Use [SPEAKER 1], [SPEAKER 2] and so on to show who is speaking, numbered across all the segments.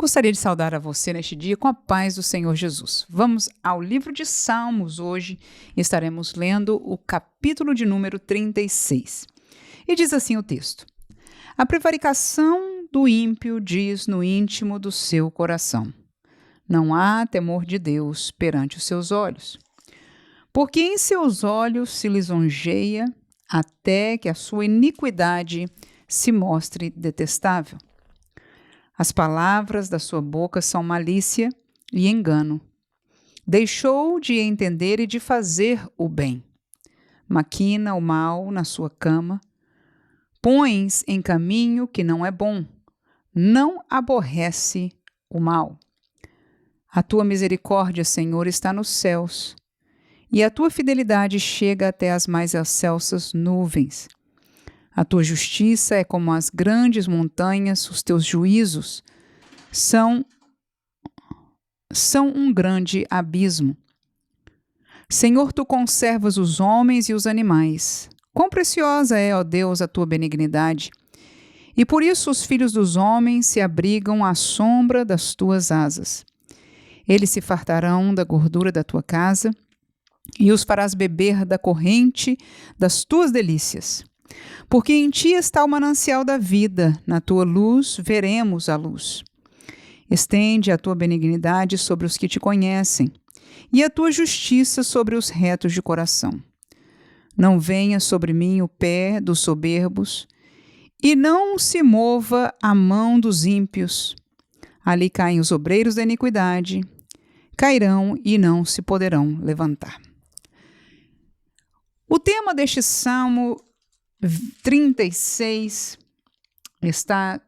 [SPEAKER 1] Gostaria de saudar a você neste dia com a paz do Senhor Jesus. Vamos ao livro de Salmos hoje e estaremos lendo o capítulo de número 36. E diz assim o texto: A prevaricação do ímpio diz no íntimo do seu coração: não há temor de Deus perante os seus olhos. Porque em seus olhos se lisonjeia até que a sua iniquidade se mostre detestável. As palavras da sua boca são malícia e engano. Deixou de entender e de fazer o bem. Maquina o mal na sua cama. Pões em caminho que não é bom. Não aborrece o mal. A tua misericórdia, Senhor, está nos céus, e a tua fidelidade chega até as mais excelsas nuvens. A tua justiça é como as grandes montanhas, os teus juízos são um grande abismo. Senhor, tu conservas os homens e os animais. Quão preciosa é, ó Deus, a tua benignidade! E por isso os filhos dos homens se abrigam à sombra das tuas asas. Eles se fartarão da gordura da tua casa e os farás beber da corrente das tuas delícias. Porque em ti está o manancial da vida, na tua luz veremos a luz. Estende a tua benignidade sobre os que te conhecem, e a tua justiça sobre os retos de coração. Não venha sobre mim o pé dos soberbos, e não se mova a mão dos ímpios. Ali caem os obreiros da iniquidade, cairão e não se poderão levantar. O tema deste Salmo 36 está,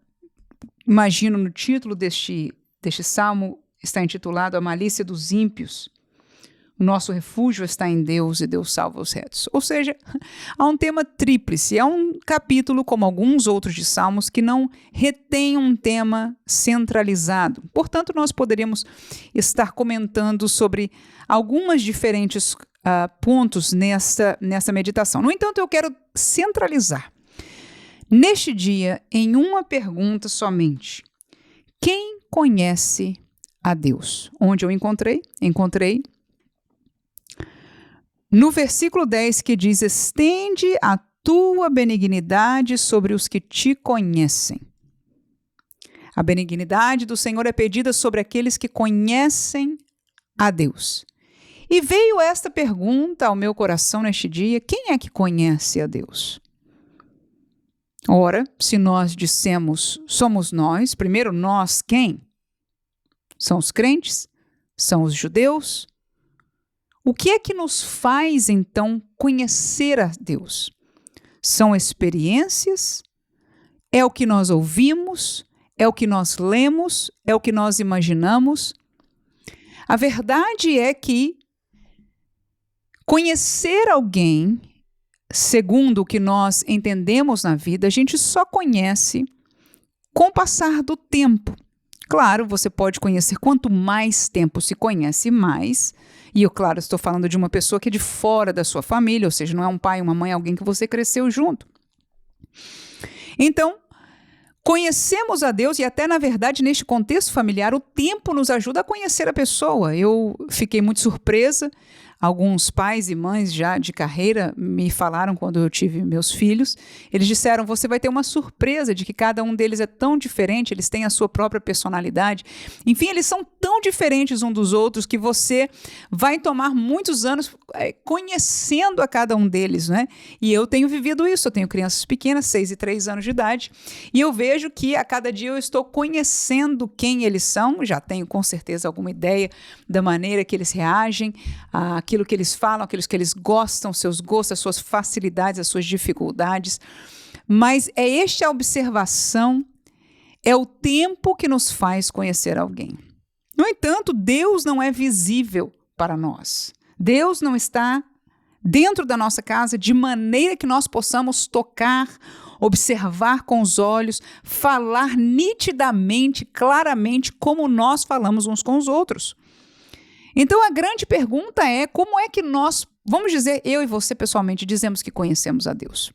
[SPEAKER 1] imagino no título deste salmo, está intitulado A Malícia dos Ímpios. O nosso refúgio está em Deus e Deus salva os retos. Ou seja, há um tema tríplice, é um capítulo, como alguns outros de salmos, que não retém um tema centralizado. Portanto, nós poderíamos estar comentando sobre algumas diferentes pontos nessa meditação. No entanto, eu quero centralizar neste dia em uma pergunta somente: quem conhece a Deus? Onde eu encontrei? Encontrei no versículo 10, que diz: estende a tua benignidade sobre os que te conhecem. A benignidade do Senhor é pedida sobre aqueles que conhecem a Deus. E veio esta pergunta ao meu coração neste dia: quem é que conhece a Deus? Ora, se nós dissemos somos nós, primeiro nós quem? São os crentes? São os judeus? O que é que nos faz então conhecer a Deus? São experiências? É o que nós ouvimos? É o que nós lemos? É o que nós imaginamos? A verdade é que conhecer alguém, segundo o que nós entendemos na vida, a gente só conhece com o passar do tempo. Claro, você pode conhecer, quanto mais tempo se conhece mais, e eu, claro, estou falando de uma pessoa que é de fora da sua família, ou seja, não é um pai, uma mãe, alguém que você cresceu junto. Então, conhecemos a Deus e até, na verdade, neste contexto familiar, o tempo nos ajuda a conhecer a pessoa. Eu fiquei muito surpresa. Alguns pais e mães já de carreira me falaram quando eu tive meus filhos. Eles disseram: você vai ter uma surpresa de que cada um deles é tão diferente, eles têm a sua própria personalidade. Enfim, eles são tão diferentes um dos outros que você vai tomar muitos anos conhecendo a cada um deles, né? E eu tenho vivido isso. Eu tenho crianças pequenas, 6 e 3 anos de idade, e eu vejo que a cada dia eu estou conhecendo quem eles são. Já tenho com certeza alguma ideia da maneira que eles reagem, aquilo que eles falam, aquilo que eles gostam, seus gostos, as suas facilidades, as suas dificuldades. Mas é esta observação, é o tempo que nos faz conhecer alguém. No entanto, Deus não é visível para nós. Deus não está dentro da nossa casa de maneira que nós possamos tocar, observar com os olhos, falar nitidamente, claramente, como nós falamos uns com os outros. Então, a grande pergunta é: como é que nós, vamos dizer, eu e você pessoalmente, dizemos que conhecemos a Deus?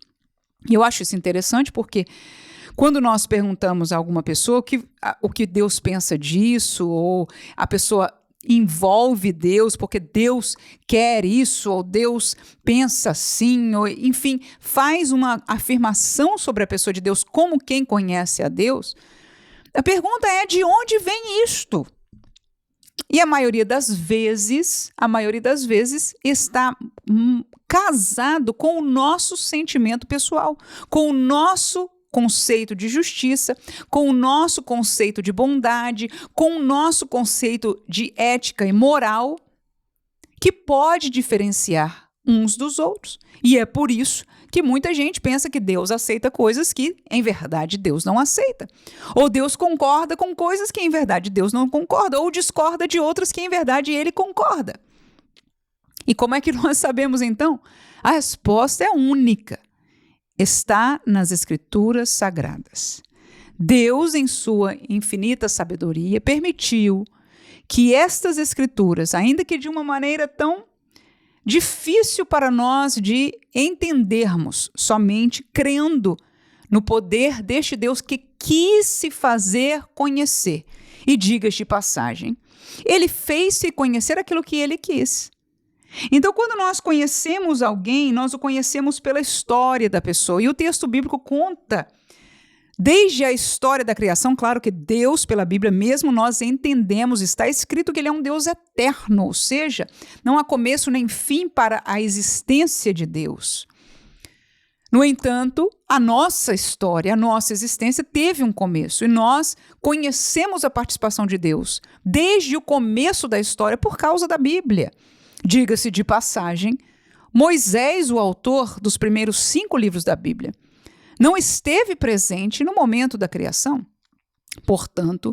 [SPEAKER 1] E eu acho isso interessante porque Quando nós perguntamos a alguma pessoa o que Deus pensa disso, ou a pessoa envolve Deus porque Deus quer isso, ou Deus pensa assim, ou enfim, faz uma afirmação sobre a pessoa de Deus como quem conhece a Deus, a pergunta é: de onde vem isto? E a maioria das vezes está casado com o nosso sentimento pessoal, com o nosso conceito de justiça, com o nosso conceito de bondade, com o nosso conceito de ética e moral, que pode diferenciar uns dos outros. E é por isso que muita gente pensa que Deus aceita coisas que, em verdade, Deus não aceita. Ou Deus concorda com coisas que, em verdade, Deus não concorda. Ou discorda de outras que, em verdade, Ele concorda. E como é que nós sabemos, então? A resposta é única. Está nas Escrituras Sagradas. Deus, em sua infinita sabedoria, permitiu que estas Escrituras, ainda que de uma maneira tão difícil para nós de entendermos, somente crendo no poder deste Deus que quis se fazer conhecer. E diga de passagem, Ele fez-se conhecer aquilo que Ele quis. Então, quando nós conhecemos alguém, nós o conhecemos pela história da pessoa. E o texto bíblico conta, desde a história da criação, claro que Deus, pela Bíblia mesmo, nós entendemos, está escrito que Ele é um Deus eterno, ou seja, não há começo nem fim para a existência de Deus. No entanto, a nossa história, a nossa existência teve um começo e nós conhecemos a participação de Deus desde o começo da história por causa da Bíblia. Diga-se de passagem, Moisés, o autor dos primeiros 5 livros da Bíblia, não esteve presente no momento da criação. Portanto,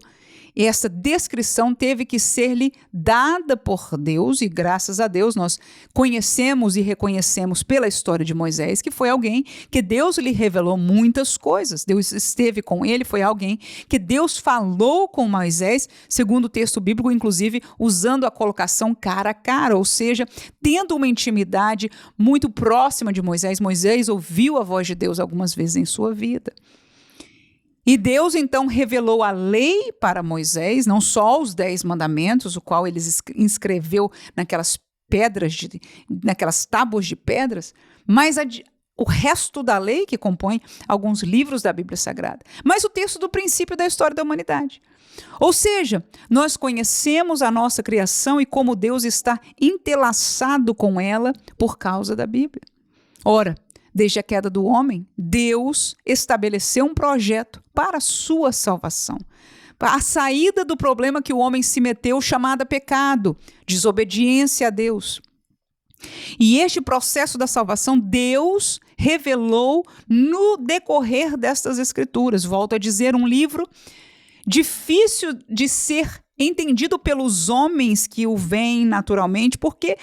[SPEAKER 1] essa descrição teve que ser-lhe dada por Deus, e graças a Deus nós conhecemos e reconhecemos pela história de Moisés que foi alguém que Deus lhe revelou muitas coisas. Deus esteve com ele, foi alguém que Deus falou com Moisés, segundo o texto bíblico, inclusive usando a colocação cara a cara, ou seja, tendo uma intimidade muito próxima de Moisés. Moisés ouviu a voz de Deus algumas vezes em sua vida. E Deus, então, revelou a lei para Moisés, não só os 10 mandamentos, o qual ele inscreveu naquelas naquelas tábuas de pedras, mas o resto da lei que compõe alguns livros da Bíblia Sagrada. Mas o texto do princípio da história da humanidade. Ou seja, nós conhecemos a nossa criação e como Deus está entrelaçado com ela por causa da Bíblia. Ora, desde a queda do homem, Deus estabeleceu um projeto para a sua salvação. A saída do problema que o homem se meteu, chamado pecado, desobediência a Deus. E este processo da salvação, Deus revelou no decorrer destas Escrituras. Volto a dizer, um livro difícil de ser entendido pelos homens que o veem naturalmente, porque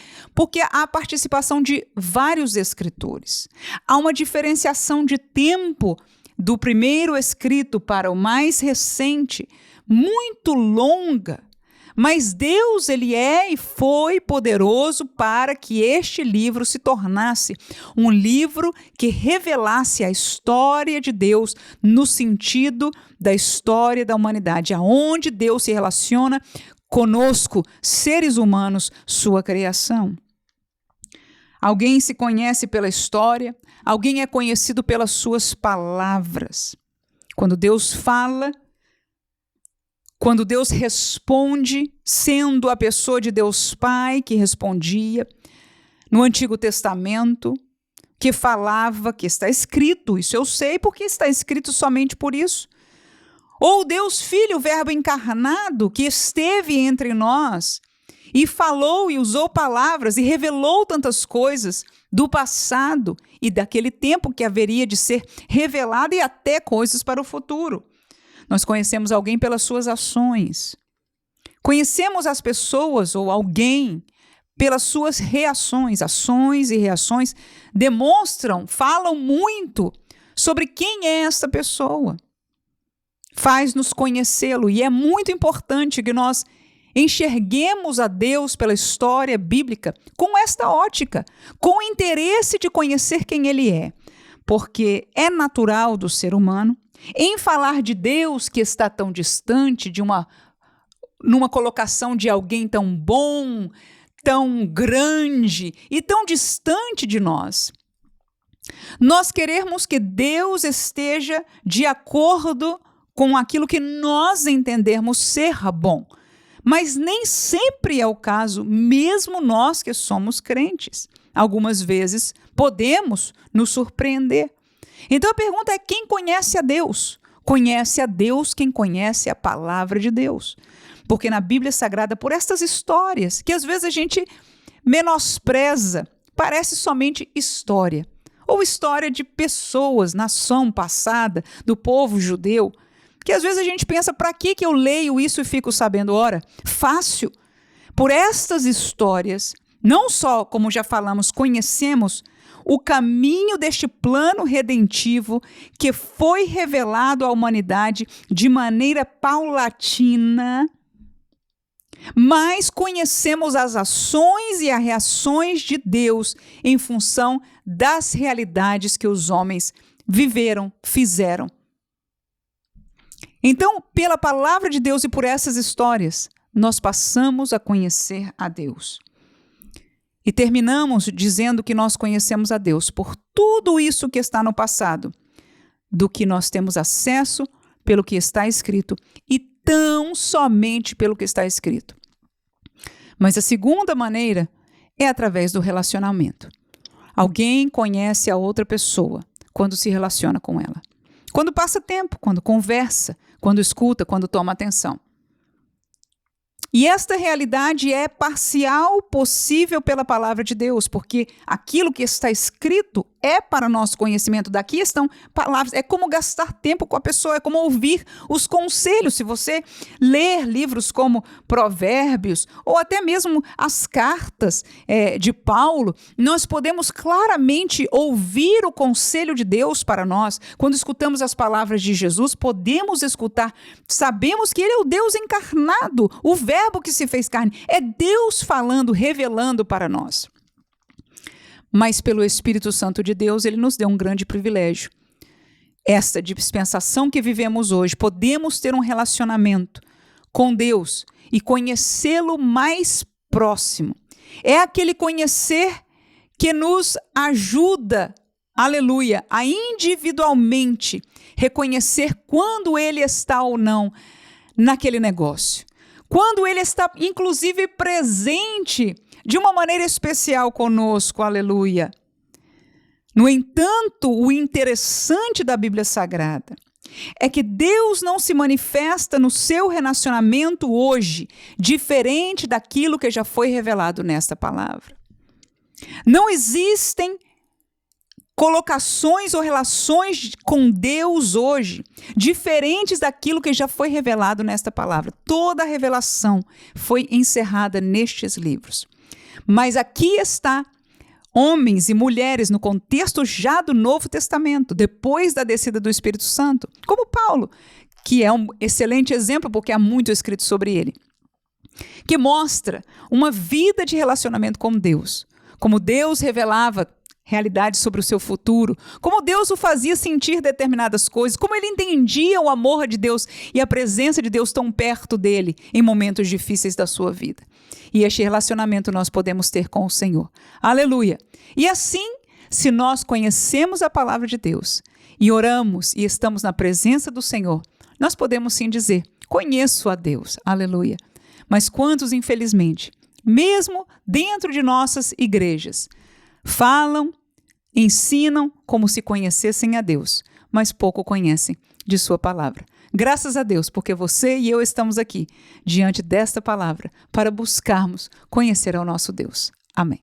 [SPEAKER 1] há a participação de vários escritores. Há uma diferenciação de tempo do primeiro escrito para o mais recente, muito longa, mas Deus, Ele é e foi poderoso para que este livro se tornasse um livro que revelasse a história de Deus no sentido da história da humanidade, aonde Deus se relaciona conosco, seres humanos, sua criação. Alguém se conhece pela história, alguém é conhecido pelas suas palavras. Quando Deus fala, quando Deus responde, sendo a pessoa de Deus Pai que respondia, no Antigo Testamento, que falava, que está escrito, isso eu sei porque está escrito somente por isso. Ou Deus Filho, o Verbo encarnado, que esteve entre nós e falou e usou palavras e revelou tantas coisas do passado e daquele tempo que haveria de ser revelado e até coisas para o futuro. Nós conhecemos alguém pelas suas ações. Conhecemos as pessoas ou alguém pelas suas reações. Ações e reações demonstram, falam muito sobre quem é essa pessoa. Faz-nos conhecê-lo e é muito importante que nós enxerguemos a Deus pela história bíblica com esta ótica, com o interesse de conhecer quem Ele é, porque é natural do ser humano em falar de Deus que está tão distante, numa colocação de alguém tão bom, tão grande e tão distante de nós. Nós queremos que Deus esteja de acordo com aquilo que nós entendermos ser bom. Mas nem sempre é o caso, mesmo nós que somos crentes. Algumas vezes podemos nos surpreender. Então a pergunta é: quem conhece a Deus? Conhece a Deus quem conhece a palavra de Deus. Porque na Bíblia Sagrada, por estas histórias, que às vezes a gente menospreza, parece somente história. Ou história de pessoas, nação passada, do povo judeu, que às vezes a gente pensa: para que eu leio isso e fico sabendo? Ora, fácil. Por estas histórias, não só, como já falamos, conhecemos o caminho deste plano redentivo que foi revelado à humanidade de maneira paulatina, mas conhecemos as ações e as reações de Deus em função das realidades que os homens viveram, fizeram. Então, pela palavra de Deus e por essas histórias, nós passamos a conhecer a Deus. E terminamos dizendo que nós conhecemos a Deus por tudo isso que está no passado, do que nós temos acesso pelo que está escrito e tão somente pelo que está escrito. Mas a segunda maneira é através do relacionamento. Alguém conhece a outra pessoa quando se relaciona com ela. Quando passa tempo, quando conversa, quando escuta, quando toma atenção. E esta realidade é parcial possível pela palavra de Deus, porque aquilo que está escrito é para nosso conhecimento. Daqui estão palavras, é como gastar tempo com a pessoa, é como ouvir os conselhos. Se você ler livros como Provérbios, ou até mesmo as cartas de Paulo, nós podemos claramente ouvir o conselho de Deus para nós. Quando escutamos as palavras de Jesus, podemos escutar, sabemos que Ele é o Deus encarnado, o Verbo que se fez carne. É Deus falando, revelando para nós. Mas pelo Espírito Santo de Deus, Ele nos deu um grande privilégio. Esta dispensação que vivemos hoje, podemos ter um relacionamento com Deus e conhecê-lo mais próximo. É aquele conhecer que nos ajuda, aleluia, a individualmente reconhecer quando Ele está ou não naquele negócio. Quando Ele está, inclusive, presente de uma maneira especial conosco, aleluia. No entanto, o interessante da Bíblia Sagrada é que Deus não se manifesta no seu relacionamento hoje, diferente daquilo que já foi revelado nesta palavra. Não existem colocações ou relações com Deus hoje, diferentes daquilo que já foi revelado nesta palavra. Toda a revelação foi encerrada nestes livros. Mas aqui está homens e mulheres no contexto já do Novo Testamento, depois da descida do Espírito Santo, como Paulo, que é um excelente exemplo porque há muito escrito sobre ele, que mostra uma vida de relacionamento com Deus, como Deus revelava realidades sobre o seu futuro, como Deus o fazia sentir determinadas coisas, como ele entendia o amor de Deus e a presença de Deus tão perto dele em momentos difíceis da sua vida. E este relacionamento nós podemos ter com o Senhor. Aleluia! E assim, se nós conhecemos a palavra de Deus e oramos e estamos na presença do Senhor, nós podemos sim dizer: conheço a Deus. Aleluia! Mas quantos, infelizmente, mesmo dentro de nossas igrejas, falam, ensinam como se conhecessem a Deus, mas pouco conhecem de sua palavra. Graças a Deus, porque você e eu estamos aqui, diante desta palavra, para buscarmos conhecer ao nosso Deus. Amém.